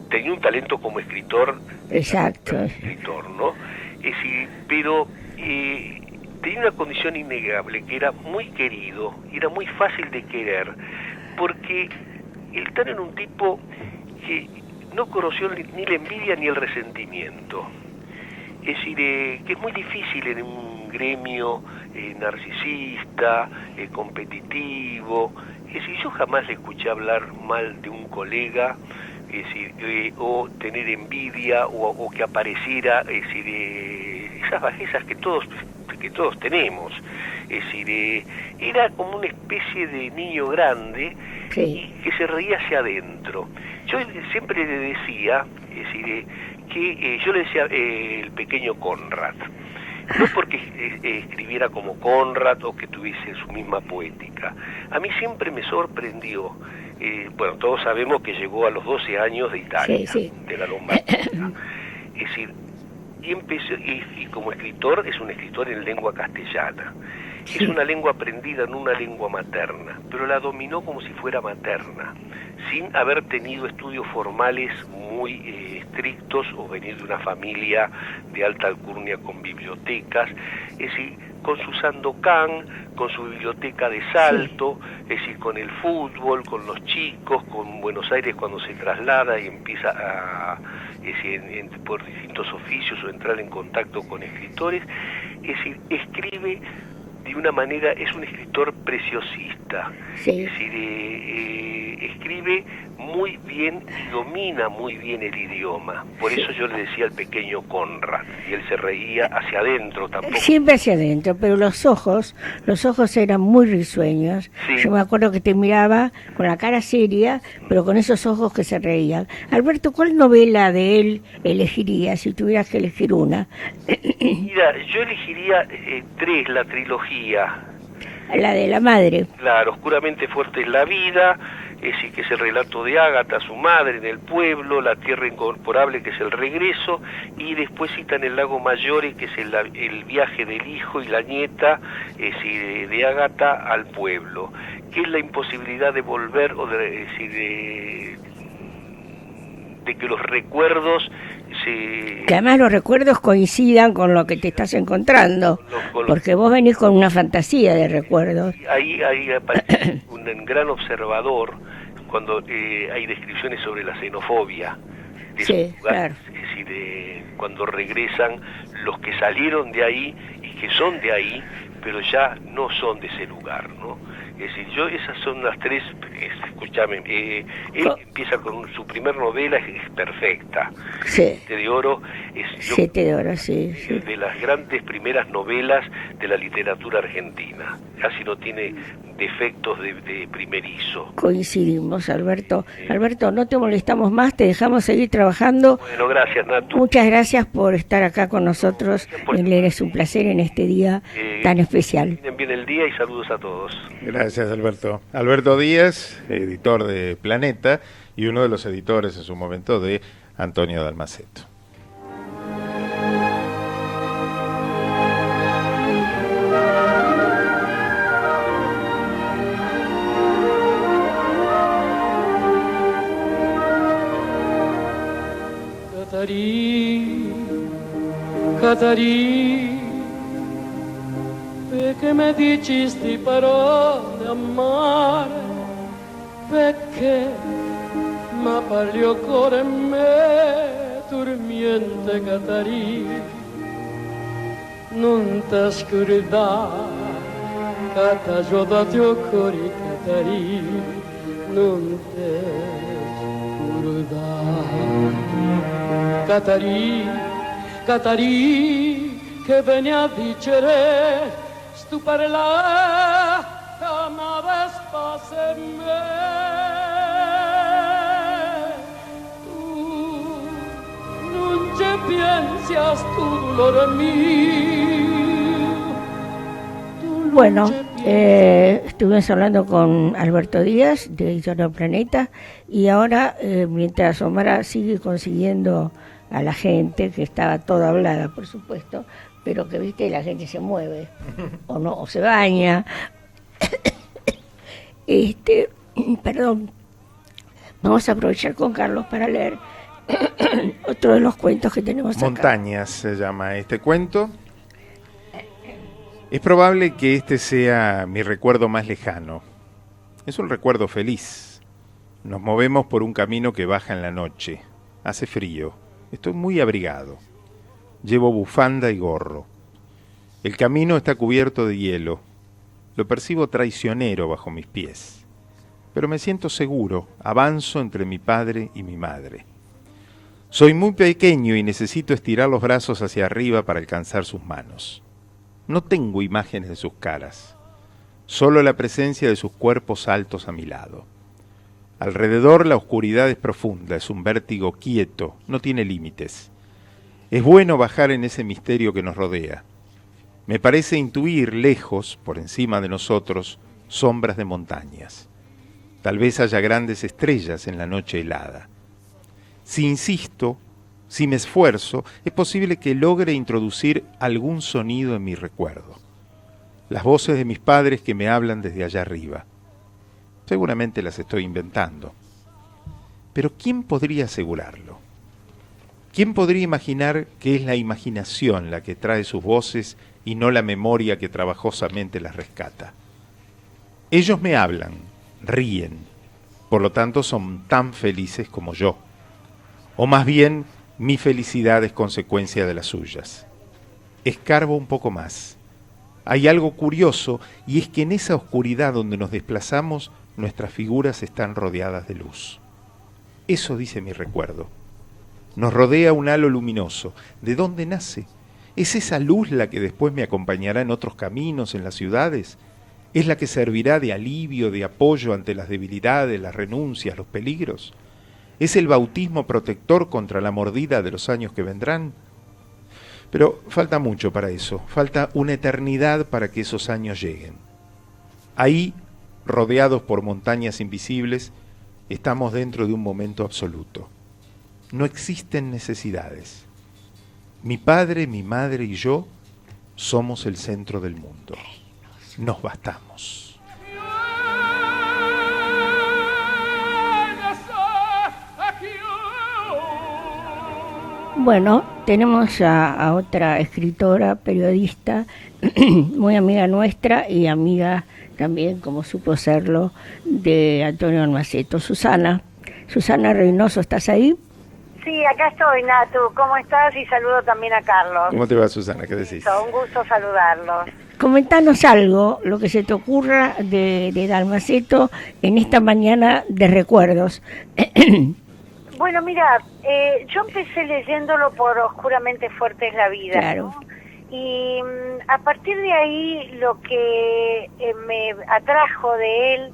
tenía un talento como escritor. Exacto. Escritor, ¿no? Es decir, pero tenía una condición innegable, que era muy querido, era muy fácil de querer, porque el tan era un tipo que no conoció ni la envidia ni el resentimiento. Es decir, que es muy difícil en un gremio narcisista, competitivo. Es decir, yo jamás le escuché hablar mal de un colega, es decir, o tener envidia, o que apareciera, es decir, esas bajezas que todos tenemos. Es decir, era como una especie de niño grande, sí, que se reía hacia adentro. Yo siempre le decía, es decir, que yo le decía el pequeño Conrad, no porque escribiera como Conrad o que tuviese su misma poética. A mí siempre me sorprendió, bueno, todos sabemos que llegó a los 12 años de Italia, sí, sí, de la Lombardía. Es decir, y empezó, y como escritor, es un escritor en lengua castellana. Sí. Es una lengua aprendida, no una lengua materna, pero la dominó como si fuera materna, sin haber tenido estudios formales muy estrictos o venir de una familia de alta alcurnia con bibliotecas, es decir, con su Sandokan, con su biblioteca de Salto, sí, es decir, con el fútbol, con los chicos, con Buenos Aires cuando se traslada y empieza a, es decir, por distintos oficios o entrar en contacto con escritores, es decir, escribe de una manera, es un escritor preciosista, sí, es decir, escribe muy bien y domina muy bien el idioma. Por eso yo le decía al pequeño Conrad, y él se reía hacia adentro tampoco. Siempre hacia adentro, pero los ojos eran muy risueños. Sí. Yo me acuerdo que te miraba con la cara seria, pero con esos ojos que se reían. Alberto, ¿cuál novela de él elegirías si tuvieras que elegir una? Mira, yo elegiría 3, la trilogía. La de la madre. Claro, Oscuramente fuerte es la vida, es decir, que es el relato de Ágata, su madre en el pueblo, La tierra incorporable, que es el regreso, y después citan El lago Maggiore, que es el viaje del hijo y la nieta, es decir, de Ágata al pueblo, que es la imposibilidad de volver, o de, es decir, de que los recuerdos se... Que además los recuerdos coincidan con lo que te estás encontrando, porque vos venís con una fantasía de recuerdos. Ahí aparece un gran observador cuando hay descripciones sobre la xenofobia de sí, claro. Es decir, cuando regresan los que salieron de ahí y que son de ahí, pero ya no son de ese lugar, ¿no? Es decir, esas son las 3, escúchame, él empieza con su primer novela, es perfecta. Sí. Siete de Oro Siete de Oro, sí, sí. De las grandes primeras novelas de la literatura argentina. Casi no tiene defectos de primerizo. Coincidimos, Alberto. Alberto, no te molestamos más, te dejamos seguir trabajando. Bueno, gracias, Natu. Muchas gracias por estar acá con nosotros. Es un placer en este día tan especial. Bien el día y saludos a todos. Gracias, Alberto. Alberto Díaz, editor de Planeta y uno de los editores en su momento de Antonio Dalmaceto. Catarì, perché mi dicisti parole amare, perché ma parli il cuore a me, dormiente Catarì, non ti scordare, che ti ho dato il cuore Catarì, non ti scordare. Catarì, che veni a dicere, stu parlare, che m'avesse passato me. Tu non ci pensi a stu dolore mio. Bueno, estuvimos hablando con Alberto Díaz, de Editorial Planeta, y ahora, mientras Omar sigue consiguiendo a la gente, que estaba toda hablada, por supuesto, pero que, viste, la gente se mueve, o no, o se baña. Perdón, vamos a aprovechar con Carlos para leer otro de los cuentos que tenemos acá. Montañas se llama este cuento. Es probable que este sea mi recuerdo más lejano. Es un recuerdo feliz. Nos movemos por un camino que baja en la noche. Hace frío. Estoy muy abrigado. Llevo bufanda y gorro. El camino está cubierto de hielo. Lo percibo traicionero bajo mis pies. Pero me siento seguro. Avanzo entre mi padre y mi madre. Soy muy pequeño y necesito estirar los brazos hacia arriba para alcanzar sus manos. No tengo imágenes de sus caras. Solo la presencia de sus cuerpos altos a mi lado. Alrededor la oscuridad es profunda, es un vértigo quieto, no tiene límites. Es bueno bajar en ese misterio que nos rodea. Me parece intuir lejos, por encima de nosotros, sombras de montañas. Tal vez haya grandes estrellas en la noche helada. Si insisto, si me esfuerzo, es posible que logre introducir algún sonido en mi recuerdo. Las voces de mis padres que me hablan desde allá arriba. Seguramente las estoy inventando. Pero ¿quién podría asegurarlo? ¿Quién podría imaginar que es la imaginación la que trae sus voces y no la memoria que trabajosamente las rescata? Ellos me hablan, ríen, por lo tanto son tan felices como yo. O más bien, mi felicidad es consecuencia de las suyas. Escarbo un poco más. Hay algo curioso, y es que en esa oscuridad donde nos desplazamos, nuestras figuras están rodeadas de luz. Eso dice mi recuerdo. Nos rodea un halo luminoso. ¿De dónde nace? ¿Es esa luz la que después me acompañará en otros caminos, en las ciudades? ¿Es la que servirá de alivio, de apoyo ante las debilidades, las renuncias, los peligros? ¿Es el bautismo protector contra la mordida de los años que vendrán? Pero falta mucho para eso, falta una eternidad para que esos años lleguen. Ahí, rodeados por montañas invisibles, estamos dentro de un momento absoluto. No existen necesidades. Mi padre, mi madre y yo somos el centro del mundo. Nos bastamos. Bueno, tenemos a otra escritora, periodista, muy amiga nuestra y amiga también, como supo serlo, de Antonio Dalmaceto. Susana Reynoso, ¿estás ahí? Sí, acá estoy, Natu. ¿Cómo estás? Y saludo también a Carlos. ¿Cómo te va, Susana? ¿Qué decís? Un gusto saludarlos. Comentanos algo, lo que se te ocurra de Dalmaceto en esta mañana de recuerdos. Bueno, mira, yo empecé leyéndolo por Oscuramente Fuerte es la vida. Claro. ¿No? Y a partir de ahí lo que me atrajo de él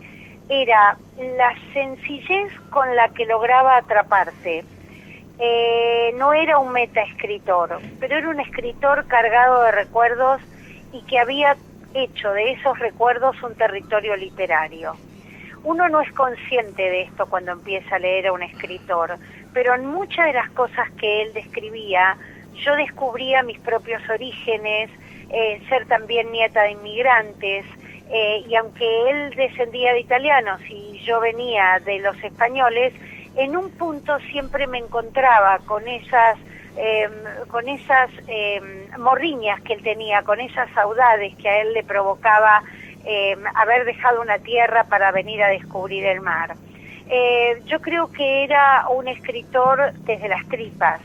era la sencillez con la que lograba atraparte. No era un metaescritor, pero era un escritor cargado de recuerdos y que había hecho de esos recuerdos un territorio literario. Uno no es consciente de esto cuando empieza a leer a un escritor, pero en muchas de las cosas que él describía, yo descubría mis propios orígenes, ser también nieta de inmigrantes, y aunque él descendía de italianos y yo venía de los españoles, en un punto siempre me encontraba con esas morriñas que él tenía, con esas saudades que a él le provocaba haber dejado una tierra para venir a descubrir el mar. Yo creo que era un escritor desde las tripas,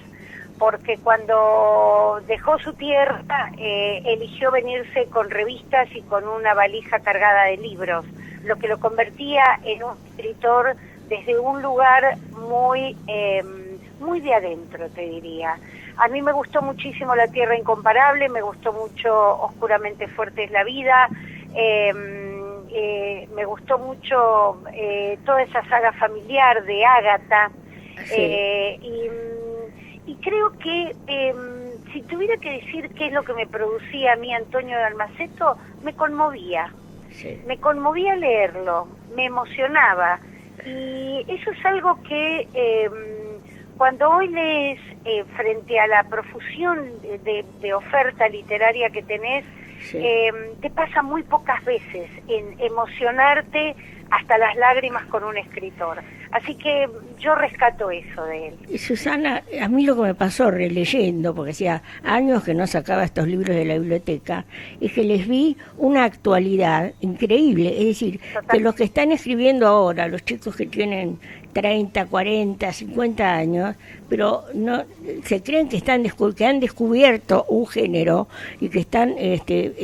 porque cuando dejó su tierra eligió venirse con revistas y con una valija cargada de libros, lo que lo convertía en un escritor desde un lugar muy de adentro, te diría. A mí me gustó muchísimo La Tierra Incomparable, me gustó mucho Oscuramente Fuerte es la vida, me gustó mucho toda esa saga familiar de Ágata, sí. Y creo que si tuviera que decir qué es lo que me producía a mí Antonio Dalmaceto, me conmovía. Sí. Me conmovía leerlo, me emocionaba. Y eso es algo que cuando hoy lees frente a la profusión de oferta literaria que tenés, sí. Te pasa muy pocas veces en emocionarte hasta las lágrimas con un escritor. Así que yo rescato eso de él. Y Susana, a mí lo que me pasó releyendo, porque hacía años que no sacaba estos libros de la biblioteca, es que les vi una actualidad increíble. Es decir, que los que están escribiendo ahora, los chicos que tienen 30, 40, 50 años, pero no se creen que que han descubierto un género y que están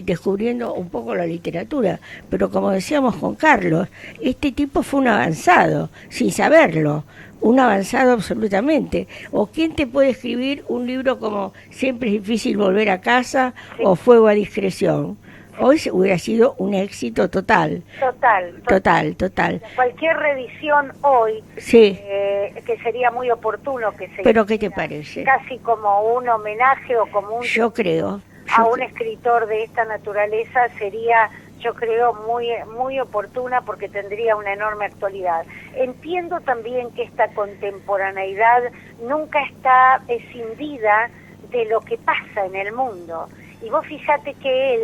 descubriendo un poco la literatura. Pero como decíamos con Carlos, este tipo fue un avanzado, sin saberlo, un avanzado absolutamente. ¿O quién te puede escribir un libro como Siempre es difícil volver a casa o Fuego a discreción? Hoy hubiera sido un éxito total. Total. Cualquier reedición hoy, sí. Que sería muy oportuno que se... ¿Pero qué te parece? Casi como un homenaje o como un... Yo creo. A un escritor de esta naturaleza sería, yo creo, muy oportuna porque tendría una enorme actualidad. Entiendo también que esta contemporaneidad nunca está escindida de lo que pasa en el mundo. Y vos fíjate que él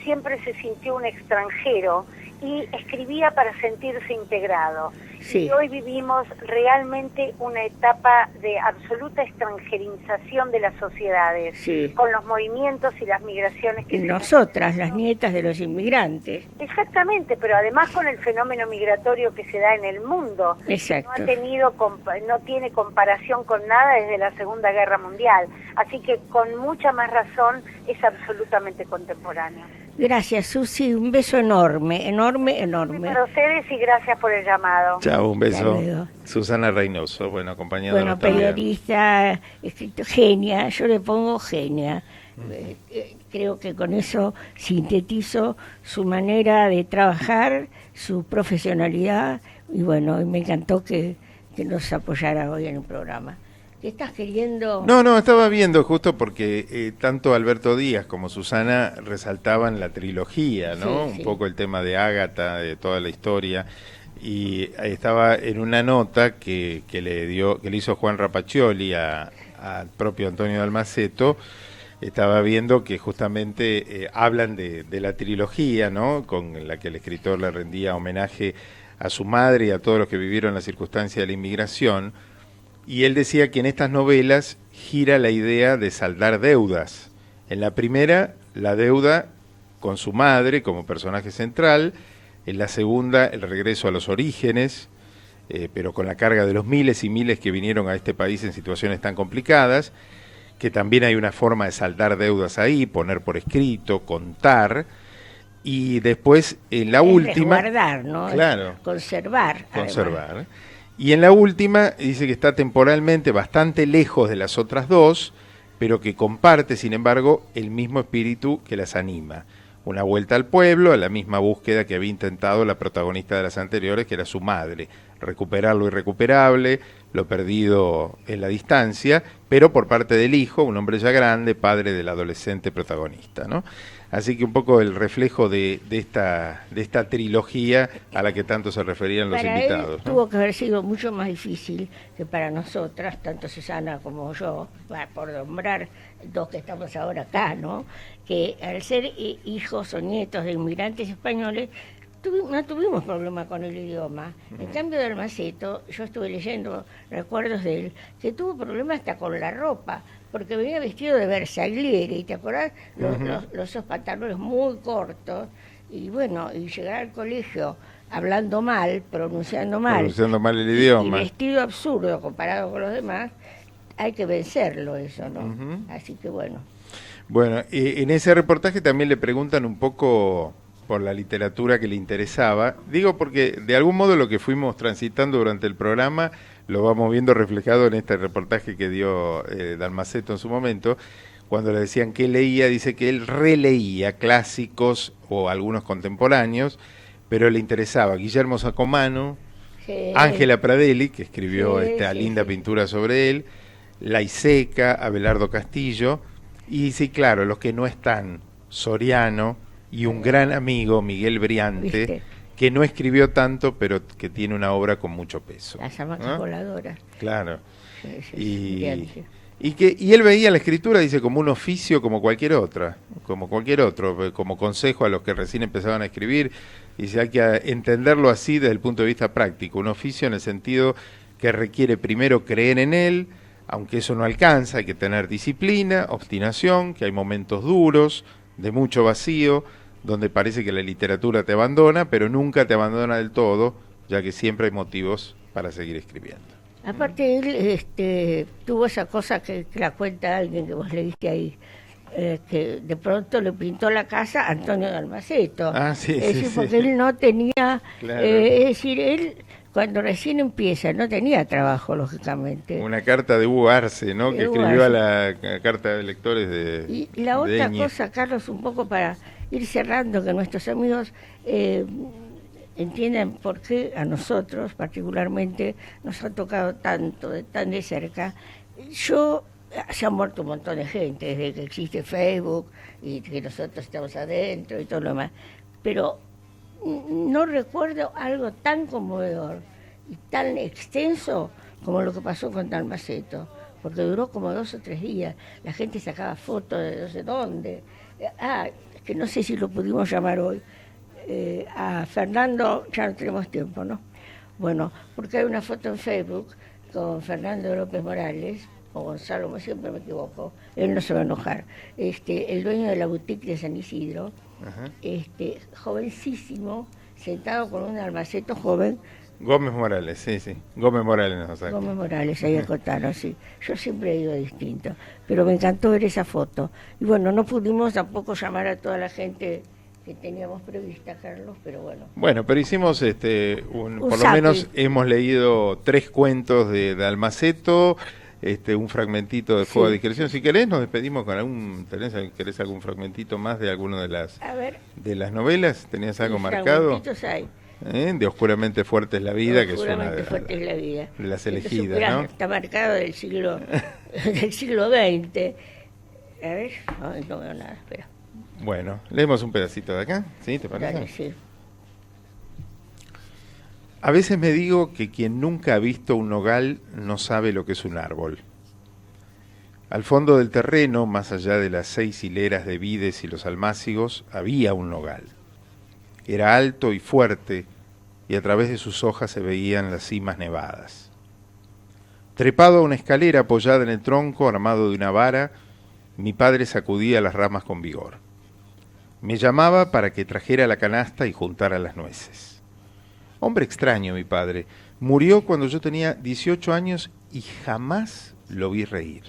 siempre se sintió un extranjero y escribía para sentirse integrado. Sí. Y hoy vivimos realmente una etapa de absoluta extranjerización de las sociedades, sí. Con los movimientos y las migraciones que nosotras, las nietas de los inmigrantes. Exactamente, pero además con el fenómeno migratorio que se da en el mundo. Exacto. No tiene comparación con nada desde la Segunda Guerra Mundial, así que con mucha más razón es absolutamente contemporáneo. Gracias, Susi, un beso enorme. Para ustedes y gracias por el llamado. Chao, un beso. Susana Reynoso, acompañada. Bueno, periodista, genia, yo le pongo genia. Creo que con eso sintetizo su manera de trabajar, su profesionalidad, y me encantó que nos apoyara hoy en el programa. ¿Qué estás queriendo? No, estaba viendo justo porque tanto Alberto Díaz como Susana resaltaban la trilogía, ¿no? Sí. Un poco el tema de Ágata, de toda la historia, y estaba en una nota que le hizo Juan Rapaccioli al propio Antonio Dalmaceto. Estaba viendo que justamente hablan de la trilogía, ¿no? Con la que el escritor le rendía homenaje a su madre y a todos los que vivieron la circunstancia de la inmigración. Y él decía que en estas novelas gira la idea de saldar deudas. En la primera, la deuda con su madre como personaje central. En la segunda, el regreso a los orígenes, pero con la carga de los miles y miles que vinieron a este país en situaciones tan complicadas, que también hay una forma de saldar deudas ahí, poner por escrito, contar. Y después, en la última... Resguardar, ¿no? Claro. Conservar. Y en la última dice que está temporalmente bastante lejos de las otras dos, pero que comparte, sin embargo, el mismo espíritu que las anima. Una vuelta al pueblo, a la misma búsqueda que había intentado la protagonista de las anteriores, que era su madre. Recuperar lo irrecuperable, lo perdido en la distancia, pero por parte del hijo, un hombre ya grande, padre del adolescente protagonista, ¿no? Así que un poco el reflejo de esta trilogía a la que tanto se referían los invitados. Él, ¿no? Tuvo que haber sido mucho más difícil que para nosotras, tanto Susana como yo, por nombrar dos que estamos ahora acá, ¿no? Que al ser hijos o nietos de inmigrantes españoles, no tuvimos problema con el idioma. En cambio de Dalmaceto, yo estuve leyendo recuerdos de él, que tuvo problemas hasta con la ropa, porque venía vestido de Bersaglieri, ¿te acordás? Esos pantalones muy cortos, y llegar al colegio hablando mal, pronunciando mal el idioma. Y vestido absurdo comparado con los demás, hay que vencerlo eso, ¿no? Así que Bueno, en ese reportaje también le preguntan un poco por la literatura que le interesaba. Digo porque de algún modo lo que fuimos transitando durante el programa lo vamos viendo reflejado en este reportaje que dio Dalmaceto en su momento. Cuando le decían que leía, dice que él releía clásicos o algunos contemporáneos, pero le interesaba Guillermo Sacomano, Ángela Pradelli, que escribió esta linda pintura sobre él, Laiseca, Abelardo Castillo, y sí, claro, los que no están, Soriano y un gran amigo, Miguel Briante, ¿viste? Que no escribió tanto, pero que tiene una obra con mucho peso. Las hamacas voladoras. Claro. Y Y él veía la escritura, dice, como un oficio como cualquier otro, como consejo a los que recién empezaban a escribir. Dice, hay que entenderlo así desde el punto de vista práctico, un oficio en el sentido que requiere primero creer en él, aunque eso no alcanza, hay que tener disciplina, obstinación, que hay momentos duros, de mucho vacío, donde parece que la literatura te abandona, pero nunca te abandona del todo, ya que siempre hay motivos para seguir escribiendo. Aparte él tuvo esa cosa que la cuenta alguien que vos leíste ahí, que de pronto le pintó la casa a Antonio Dalmaceto. Ah, sí, es decir, porque él no tenía, claro. Es decir, él cuando recién empieza no tenía trabajo, lógicamente. Una carta de Hugo Arce, ¿no? Que escribió a la carta de lectores de Y la otra Eñe. cosa, Carlos, un poco para ir cerrando, que nuestros amigos entiendan por qué a nosotros particularmente nos ha tocado tanto, tan de cerca. Se ha muerto un montón de gente desde que existe Facebook y que nosotros estamos adentro y todo lo demás, pero no recuerdo algo tan conmovedor y tan extenso como lo que pasó con Dalmaceto, porque duró como 2 o 3 días, la gente sacaba fotos de no sé dónde, que no sé si lo pudimos llamar hoy, a Fernando, ya no tenemos tiempo, ¿no? Bueno, porque hay una foto en Facebook con Fernando López Morales, o Gonzalo, como siempre me equivoco, él no se va a enojar, el dueño de la boutique de San Isidro, jovencísimo, sentado con un Dalmaceto joven. Gómez Morales, sí, Gómez Morales nos saca. Gómez Morales, ahí acotaron, sí. Yo siempre he ido distinto, pero me encantó ver esa foto. Y bueno, no pudimos tampoco llamar a toda la gente que teníamos prevista, Carlos, pero bueno. Bueno, pero hicimos por lo menos hemos leído 3 cuentos de Dalmaceto, un fragmentito de Fuego a Discreción. Si querés, nos despedimos con ¿querés algún fragmentito más de alguno de las novelas? ¿Tenías algo marcado? Hay. De Oscuramente Fuerte es la Vida, que es una de las elegidas, ¿no? Está marcado del siglo XX. A ver, no veo nada, espera. Bueno, leemos un pedacito de acá, ¿sí? ¿Te parece? Dale, sí. A veces me digo que quien nunca ha visto un nogal no sabe lo que es un árbol. Al fondo del terreno, más allá de las 6 hileras de vides y los almácigos, había un nogal. Era alto y fuerte, y a través de sus hojas se veían las cimas nevadas. Trepado a una escalera apoyada en el tronco, armado de una vara, mi padre sacudía las ramas con vigor. Me llamaba para que trajera la canasta y juntara las nueces. Hombre extraño, mi padre. Murió cuando yo tenía 18 años y jamás lo vi reír.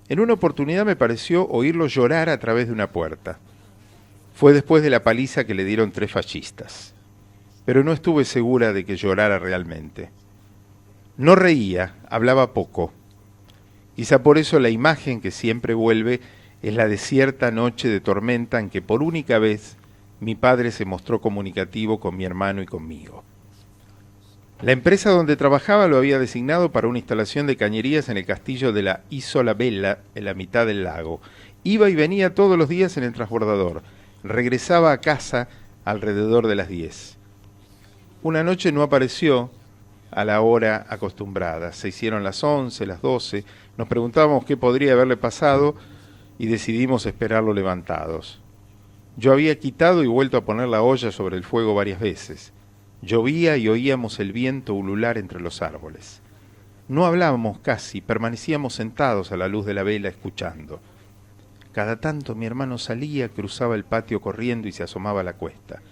En una oportunidad me pareció oírlo llorar a través de una puerta. Fue después de la paliza que le dieron 3 fascistas. Pero no estuve segura de que llorara realmente. No reía, hablaba poco. Quizá por eso la imagen que siempre vuelve es la de cierta noche de tormenta en que por única vez mi padre se mostró comunicativo con mi hermano y conmigo. La empresa donde trabajaba lo había designado para una instalación de cañerías en el castillo de la Isola Bella, en la mitad del lago. Iba y venía todos los días en el transbordador. Regresaba a casa alrededor de las 10. Una noche no apareció a la hora acostumbrada. Se hicieron las 11, las 12. Nos preguntábamos qué podría haberle pasado y decidimos esperarlo levantados. Yo había quitado y vuelto a poner la olla sobre el fuego varias veces. Llovía y oíamos el viento ulular entre los árboles. No hablábamos casi, permanecíamos sentados a la luz de la vela escuchando. Cada tanto mi hermano salía, cruzaba el patio corriendo y se asomaba a la cuesta.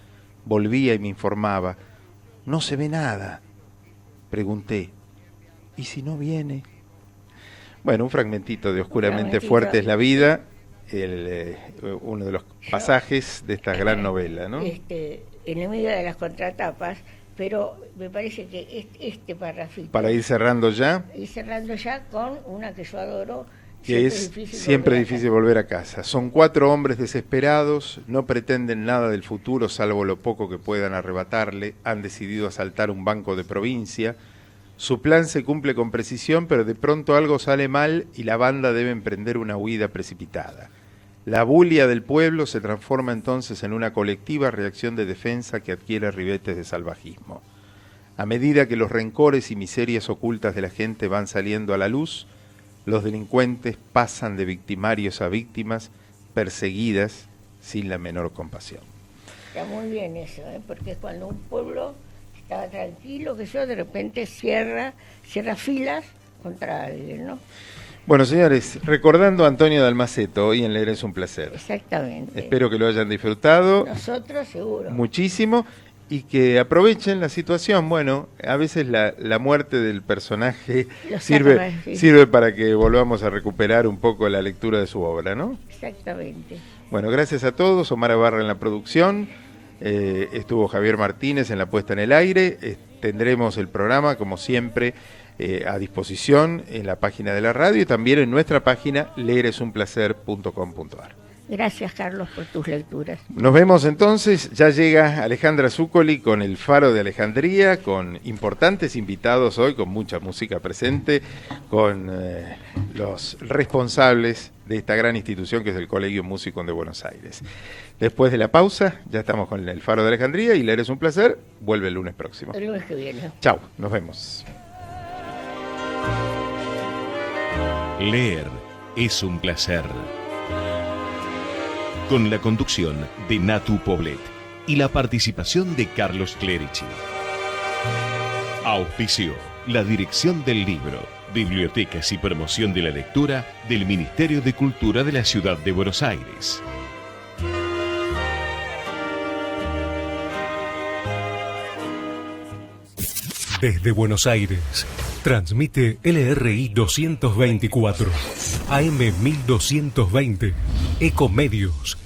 Volvía y me informaba. «No se ve nada». Pregunté. «¿Y si no viene?» Bueno, un fragmentito de Oscuramente Fuerte es la Vida, uno de los pasajes de esta gran novela, ¿no? En el medio de las contratapas, pero me parece que este parrafito... Para ir cerrando ya. Ir cerrando ya con una que yo adoro... Que es siempre difícil volver a casa. Son 4 hombres desesperados, no pretenden nada del futuro salvo lo poco que puedan arrebatarle, han decidido asaltar un banco de provincia. Su plan se cumple con precisión, pero de pronto algo sale mal y la banda debe emprender una huida precipitada. La bulia del pueblo se transforma entonces en una colectiva reacción de defensa que adquiere ribetes de salvajismo. A medida que los rencores y miserias ocultas de la gente van saliendo a la luz, los delincuentes pasan de victimarios a víctimas perseguidas sin la menor compasión. Está muy bien eso, porque cuando un pueblo está tranquilo, que yo de repente cierra filas contra alguien, ¿no? Bueno, señores, recordando a Antonio Dalmaceto, hoy en Leer es un placer. Exactamente. Espero que lo hayan disfrutado. Nosotros seguro. Muchísimo. Y que aprovechen la situación. Bueno, a veces la muerte del personaje sirve para que volvamos a recuperar un poco la lectura de su obra, ¿no? Exactamente. Bueno, gracias a todos. Omar Barra en la producción. Estuvo Javier Martínez en la puesta en el aire. Tendremos el programa, como siempre, a disposición en la página de la radio y también en nuestra página leeresunplacer.com.ar. Gracias, Carlos, por tus lecturas. Nos vemos entonces. Ya llega Alejandra Zúcoli con El Faro de Alejandría, con importantes invitados hoy, con mucha música presente, con los responsables de esta gran institución que es el Colegio Músico de Buenos Aires. Después de la pausa, ya estamos con El Faro de Alejandría y Leer es un placer. Vuelve el lunes próximo. El lunes que viene. Chau, nos vemos. Leer es un placer. Con la conducción de Natu Poblet y la participación de Carlos Clerici. Auspicio, la Dirección del Libro, Bibliotecas y Promoción de la Lectura del Ministerio de Cultura de la Ciudad de Buenos Aires. Desde Buenos Aires, transmite LRI 224, AM 1220, Ecomedios,